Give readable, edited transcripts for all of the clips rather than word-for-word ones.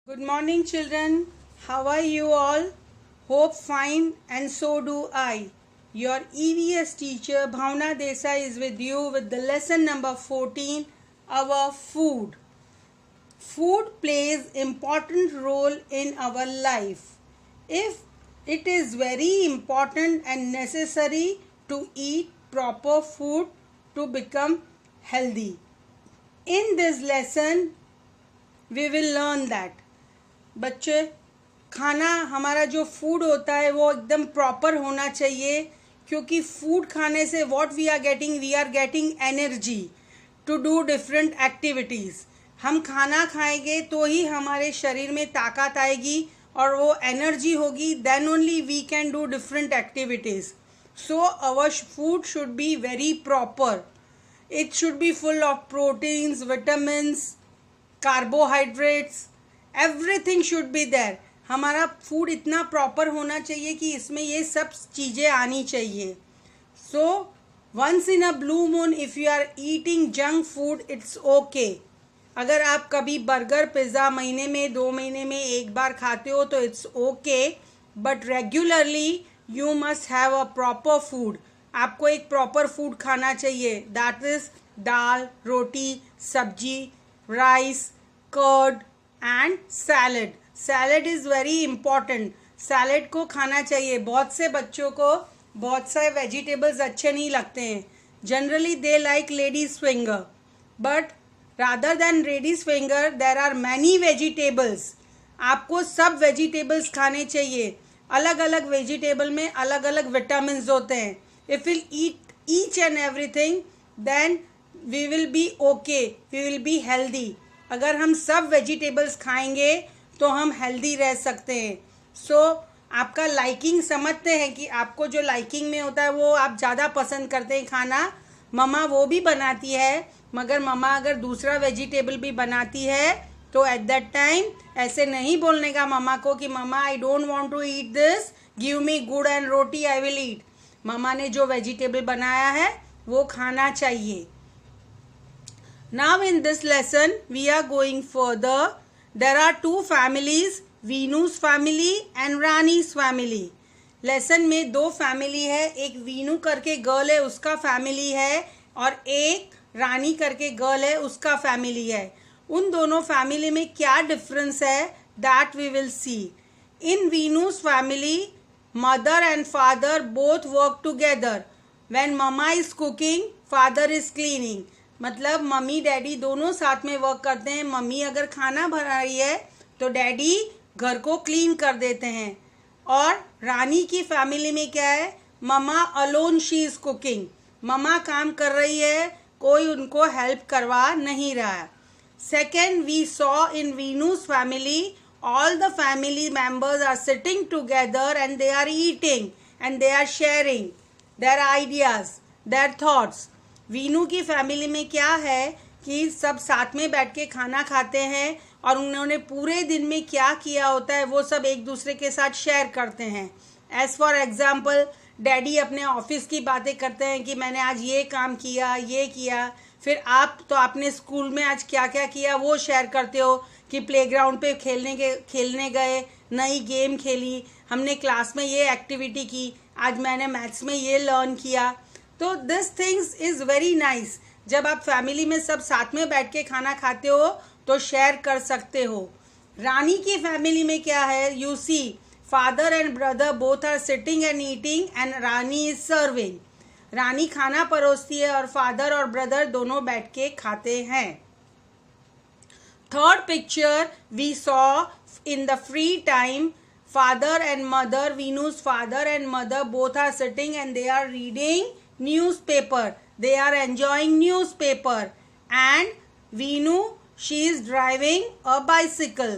Good morning, children. How are you all? Hope fine, and so do I. Your EVS teacher Bhavna Desai is with you with the lesson number 14, our food. Food plays important role in our life. If it is very important and necessary to eat proper food to become healthy. In this lesson, we will learn that बच्चे खाना हमारा जो food होता है वो एकदम proper होना चाहिए, क्योंकि फूड खाने से what we are getting energy to do different activities. हम खाना खाएंगे तो ही हमारे शरीर में ताकत आएगी और वो एनर्जी होगी, then only we can do different activities. So our food should be very proper. It should be full of proteins, vitamins, carbohydrates, everything should be there. हमारा फूड इतना प्रॉपर होना चाहिए कि इसमें ये सब चीज़ें आनी चाहिए. So once in a blue moon if you are eating junk food it's okay. अगर आप कभी बर्गर पिज़्ज़ा महीने में 2 महीने में एक बार खाते हो तो it's okay, but regularly you must have a proper food. आपको एक प्रॉपर फूड खाना चाहिए. That is dal, roti, sabzi, rice, curd and salad. Salad is very important. Salad को खाना चाहिए. बहुत से बच्चों को बहुत सारे वेजिटेबल्स अच्छे नहीं लगते हैं. Generally they like ladies finger, but rather than ladies finger there are many vegetables. आपको सब वेजिटेबल्स खाने चाहिए. अलग अलग वेजिटेबल में अलग अलग विटामिन होते हैं. If will eat each and everything then we will be okay, we will be healthy. अगर हम सब वेजिटेबल्स खाएंगे तो हम हेल्दी रह सकते हैं. सो आपका लाइकिंग समझते हैं कि आपको जो लाइकिंग में होता है वो आप ज़्यादा पसंद करते हैं खाना. मम्मा वो भी बनाती है, मगर मम्मा अगर दूसरा वेजिटेबल भी बनाती है तो एट दैट टाइम ऐसे नहीं बोलने का मम्मा को कि mamma I don't want to eat this, give me gur and roti, I will eat. मम्मा ने जो वेजिटेबल बनाया है वो खाना चाहिए. Now in this lesson we are going further. There are two families, Venu's family and Rani's family. Lesson में 2 family है. एक वीनू करके गर्ल है उसका फैमिली है, और एक रानी करके गर्ल है उसका फैमिली है. उन दोनों फैमिली में क्या डिफरेंस है that we will see. In Veenu's family mother and father both work together. When mamma is cooking father is cleaning. मतलब मम्मी डैडी दोनों साथ में वर्क करते हैं. मम्मी अगर खाना बना रही है तो डैडी घर को क्लीन कर देते हैं. और रानी की फैमिली में क्या है, मम्मा अलोन शी इज कुकिंग. मम्मा काम कर रही है, कोई उनको हेल्प करवा नहीं रहा. Second, we saw in Veenu's family all the family members are sitting together and they are eating and they are sharing their ideas, their thoughts. Veenu की फैमिली में क्या है कि सब साथ में बैठ के खाना खाते हैं और उन्होंने पूरे दिन में क्या किया होता है वो सब एक दूसरे के साथ शेयर करते हैं. एज फॉर एग्जाम्पल, डैडी अपने ऑफिस की बातें करते हैं कि मैंने आज ये काम किया, ये किया. फिर आप तो आपने स्कूल में आज क्या क्या किया वो शेयर करते हो कि प्लेग्राउंड पे खेलने गए, नई गेम खेली, हमने क्लास में ये एक्टिविटी की, आज मैंने मैथ्स में ये लर्न किया. तो this things is very nice. जब आप फैमिली में सब साथ में बैठ के खाना खाते हो तो शेयर कर सकते हो. रानी की फैमिली में क्या है, you see father and brother both are sitting and eating and Rani is serving. Rani खाना परोसती है और फादर और ब्रदर दोनों बैठ के खाते हैं. Third picture we saw in the free time, father and mother, Veenu's father and mother both are sitting and they are reading newspaper. They are enjoying newspaper. And Veenu, she is driving a bicycle.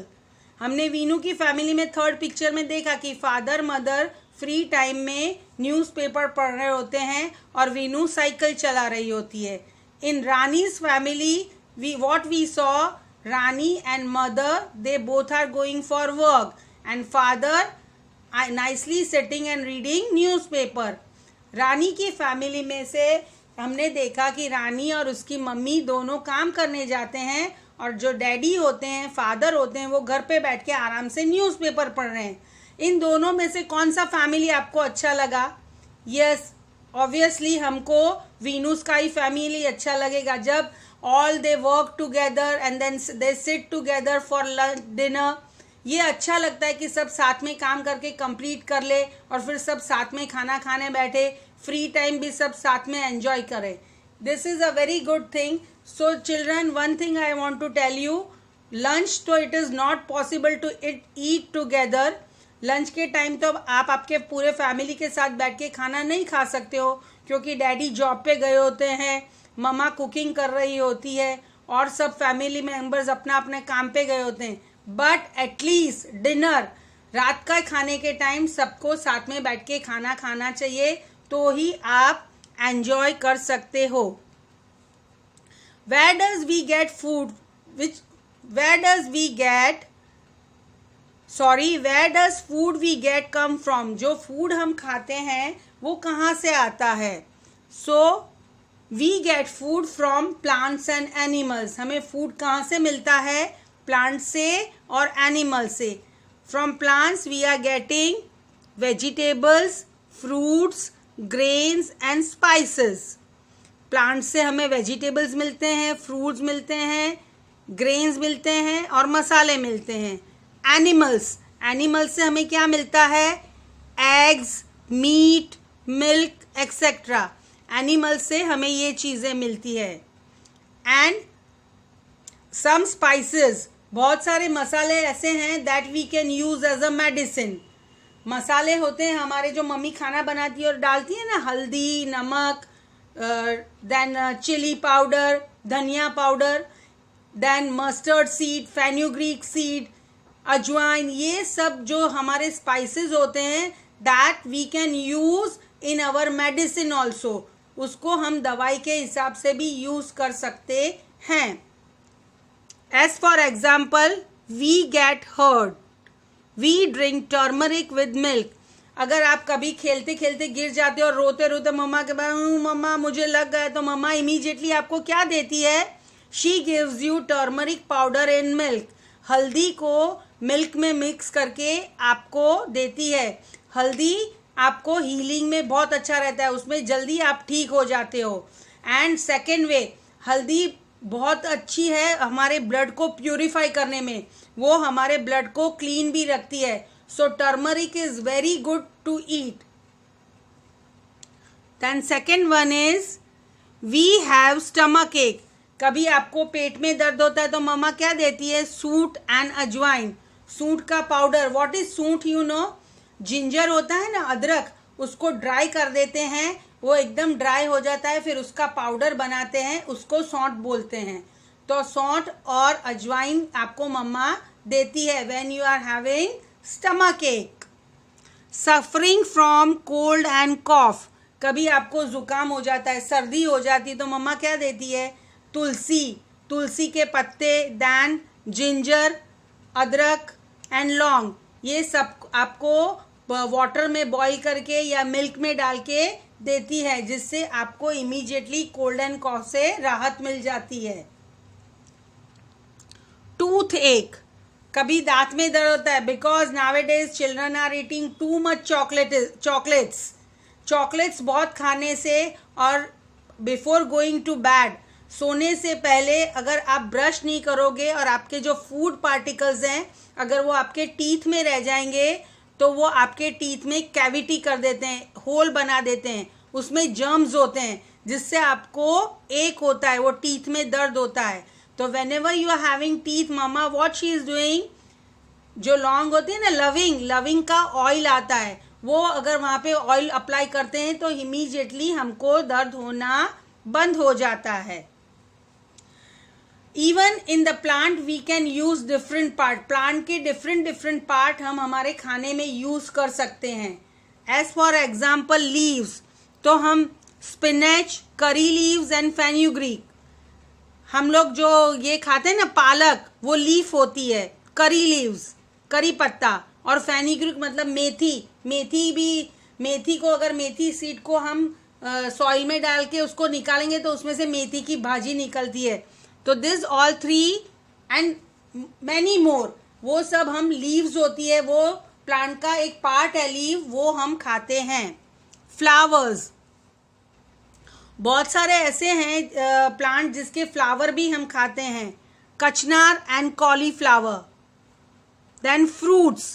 हमने वीनू की family में third picture में देखा कि father mother free time में newspaper पढ़ रहे होते हैं और वीनू साइकिल चला रही होती है. इन रानी's family what we saw, Rani and mother they both are going for work and father nicely sitting and reading newspaper. रानी की फैमिली में से हमने देखा कि रानी और उसकी मम्मी दोनों काम करने जाते हैं और जो डैडी होते हैं, फादर होते हैं, वो घर पे बैठ के आराम से न्यूज़पेपर पढ़ रहे हैं। इन दोनों में से कौन सा फैमिली आपको अच्छा लगा? यस, ऑब्वियसली हमको वीनस का ही फैमिली अच्छा लगेगा, जब all they work together and then they sit together for dinner. ये अच्छा लगता है कि सब साथ में काम करके कंप्लीट कर ले और फिर सब साथ में खाना खाने बैठे, फ्री टाइम भी सब साथ में एंजॉय करें। This is a very good thing. So children, one thing I want to tell you, lunch तो it is not possible to eat together. Lunch के टाइम तो आप आपके पूरे फैमिली के साथ बैठ के खाना नहीं खा सकते हो, क्योंकि डैडी जॉब पे गए होते हैं, मम्मा कुकिंग कर रही होती है और सब फैमिली मेंबर्स अपना अपने काम पे गए होते हैं। बट एटलीस्ट डिनर, रात का खाने के टाइम सबको साथ में बैठ के खाना खाना चाहिए, तो ही आप एंजॉय कर सकते हो। Where does we get food? Where does food we get come from? जो फूड हम खाते हैं वो कहाँ से आता है? So we get food from plants and animals. हमें फूड कहाँ से मिलता है? प्लांट से और एनिमल से। From plants we are getting vegetables, fruits, grains and spices. Plant से हमें वेजिटेबल्स मिलते हैं, फ्रूट्स मिलते हैं, ग्रेन्स मिलते हैं और मसाले मिलते हैं। एनिमल्स से हमें क्या मिलता है? Eggs, meat, milk etcetera. Animals से हमें ये चीज़ें मिलती है। एंड सम स्पाइसेस, बहुत सारे मसाले ऐसे हैं that we can use as a medicine. मसाले होते हैं हमारे जो मम्मी खाना बनाती है और डालती है ना, हल्दी, नमक, देन चिली पाउडर, धनिया powder, then mustard seed, fenugreek seed, अजवाइन, ये सब जो हमारे स्पाइसेस होते हैं that we can use in our medicine also. उसको हम दवाई के हिसाब से भी यूज कर सकते हैं। As for example, we get hurt, we drink turmeric with milk. अगर आप कभी खेलते खेलते गिर जाते हो और रोते रोते मम्मा के पास, मम्मा मुझे लग गया, तो मम्मा इमीडिएटली आपको क्या देती है? She gives you turmeric powder in milk. हल्दी को मिल्क में मिक्स करके आपको देती है। हल्दी आपको हीलिंग में बहुत अच्छा रहता है, उसमें जल्दी आप ठीक हो जाते हो। एंड सेकेंड वे, हल्दी बहुत अच्छी है हमारे ब्लड को प्यूरिफाई करने में, वो हमारे ब्लड को क्लीन भी रखती है। So turmeric is very good to eat. Then second one is we have stomach ache. कभी आपको पेट में दर्द होता है तो मम्मा क्या देती है? सूंठ एंड अजवाइन, सूंठ का पाउडर। व्हाट इज सूंठ? यू नो, जिंजर होता है ना, अदरक, उसको ड्राई कर देते हैं, वो एकदम ड्राई हो जाता है, फिर उसका पाउडर बनाते हैं, उसको सौंठ बोलते हैं। तो सौंठ और अजवाइन आपको मम्मा देती है when you are having stomach ache. Suffering from cold and cough, कभी आपको जुकाम हो जाता है, सर्दी हो जाती है, तो मम्मा क्या देती है? तुलसी के पत्ते, देन जिंजर, अदरक एंड लौंग, ये सब आपको वाटर में बॉईल करके या मिल्क में डाल के देती है, जिससे आपको इमीडिएटली कोल्ड एंड कॉफ से राहत मिल जाती है। टूथ एक, कभी दांत में दर्द होता है, because nowadays children are eating too much chocolates बहुत खाने से, और बिफोर गोइंग टू बेड, सोने से पहले अगर आप ब्रश नहीं करोगे और आपके जो फूड पार्टिकल्स हैं अगर वो आपके टीथ में रह जाएंगे तो वो आपके टीथ में कैविटी कर देते हैं, होल बना देते हैं, उसमें जर्म्स होते हैं, जिससे आपको एक होता है, वो टीथ में दर्द होता है। तो whenever you are having teeth, mama what she is doing, जो लौंग होती है ना, लविंग का ऑयल आता है, वो अगर वहाँ पे ऑयल अप्लाई करते हैं तो इमीडिएटली हमको दर्द होना बंद हो जाता है। Even in the plant we can use different part, plant के डिफरेंट पार्ट हम हमारे खाने में यूज कर सकते हैं। एज फॉर एग्जाम्पल लीव्स, तो हम spinach, curry leaves and fenugreek, हम लोग जो ये खाते हैं ना पालक, वो लीफ होती है, करी लीव्स, करी पत्ता, और फेन्यूग्रीक मतलब मेथी को अगर मेथी सीड को हम सॉइल में डाल के उसको निकालेंगे तो उसमें से मेथी की भाजी निकलती है। तो this all three and many more. वो सब हम लीव्स होती है, वो प्लांट का एक पार्ट है लीव, वो हम खाते हैं। फ्लावर्स, बहुत सारे ऐसे हैं प्लांट जिसके फ्लावर भी हम खाते हैं, कचनार and cauliflower. Then fruits,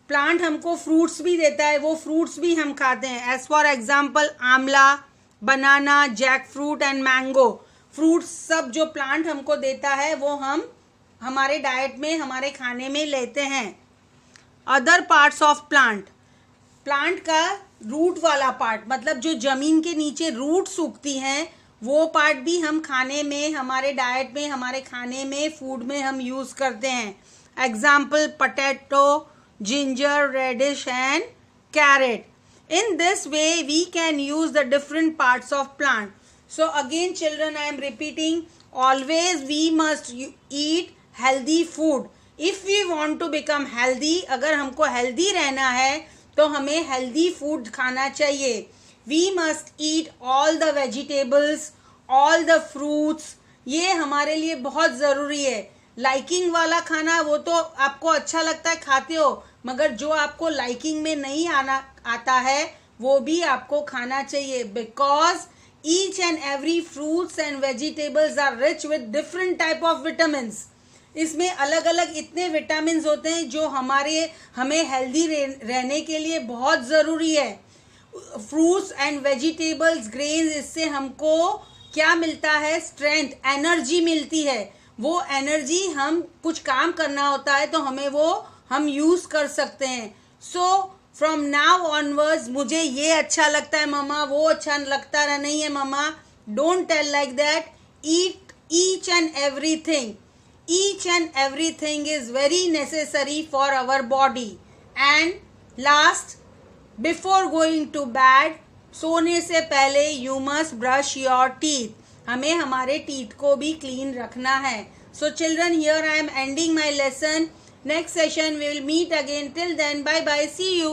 plant हमको फ्रूट्स भी देता है, वो फ्रूट्स भी हम खाते हैं। As for example amla, banana, jackfruit and mango. Fruits सब जो प्लांट हमको देता है वो हम हमारे डाइट में, हमारे खाने में लेते हैं। Other parts of plant, plant का रूट वाला पार्ट, मतलब जो जमीन के नीचे रूट्स उगती हैं, वो पार्ट भी हम खाने में, हमारे डाइट में, हमारे खाने में, फूड में हम यूज करते हैं। Example potato, ginger, radish and carrot. In this way we can use the different parts of plant. So again children, I am repeating, always we must eat healthy food. If we want to become healthy, अगर हमको healthy रहना है तो हमें healthy food खाना चाहिए. We must eat all the vegetables, all the fruits. ये हमारे लिए बहुत ज़रूरी है. लाइकिंग वाला खाना वो तो आपको अच्छा लगता है, खाते हो, मगर जो आपको लाइकिंग में नहीं आता है वो भी आपको खाना चाहिए. Because each and every fruits and vegetables are rich with different type of vitamins. इसमें अलग अलग इतने विटामिन्स होते हैं जो हमें हेल्दी रहने के लिए बहुत ज़रूरी है. फ्रूट्स एंड वेजिटेबल्स, ग्रेन्स, इससे हमको क्या मिलता है? स्ट्रेंथ, एनर्जी मिलती है. वो एनर्जी हम कुछ काम करना होता है तो हमें वो हम यूज कर सकते हैं. सो फ्रॉम नाउ ऑनवर्ड्स मुझे ये अच्छा लगता है मम्मा, वो अच्छा लगता नहीं है मम्मा. Don't tell like that. Eat each and everything. Each and everything is very necessary for our body. And last, before going to bed, सोने से पहले you must brush your teeth. हमें हमारे टीथ को भी क्लीन रखना है. So children, here I am ending my lesson. Next session we will meet again. Till then, bye bye. See you.